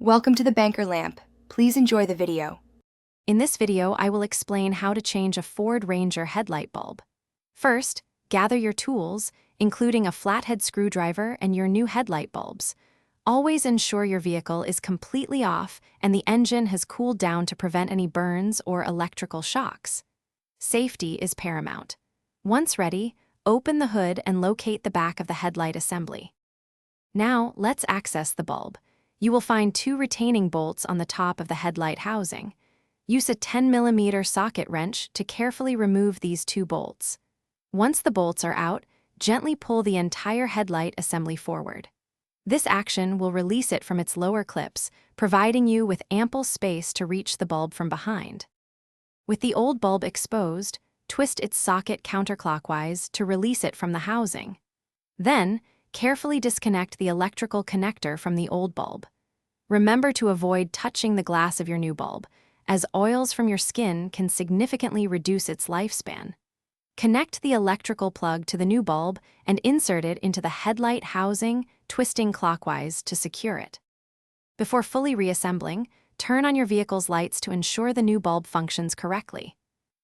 Welcome to the Banker lamp. Please enjoy the video. In this video, I will explain how to change a Ford Ranger headlight bulb. First, gather your tools, including a flathead screwdriver and your new headlight bulbs. Always ensure your vehicle is completely off and the engine has cooled down to prevent any burns or electrical shocks. Safety is paramount. Once ready, open the hood and locate the back of the headlight assembly. Now, let's access the bulb. You will find two retaining bolts on the top of the headlight housing. Use a 10mm socket wrench to carefully remove these two bolts. Once the bolts are out, gently pull the entire headlight assembly forward. This action will release it from its lower clips, providing you with ample space to reach the bulb from behind. With the old bulb exposed, twist its socket counterclockwise to release it from the housing. Then, carefully disconnect the electrical connector from the old bulb. Remember to avoid touching the glass of your new bulb, as oils from your skin can significantly reduce its lifespan. Connect the electrical plug to the new bulb and insert it into the headlight housing, twisting clockwise to secure it. Before fully reassembling, turn on your vehicle's lights to ensure the new bulb functions correctly.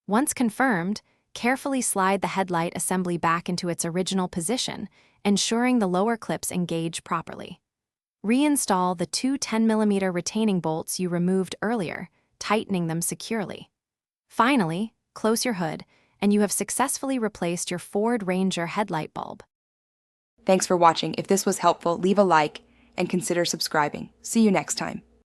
Once confirmed, carefully slide the headlight assembly back into its original position, ensuring the lower clips engage properly. Reinstall the two 10mm retaining bolts you removed earlier, tightening them securely. Finally, close your hood, and you have successfully replaced your Ford Ranger headlight bulb. Thanks for watching. If this was helpful, leave a like and consider subscribing. See you next time.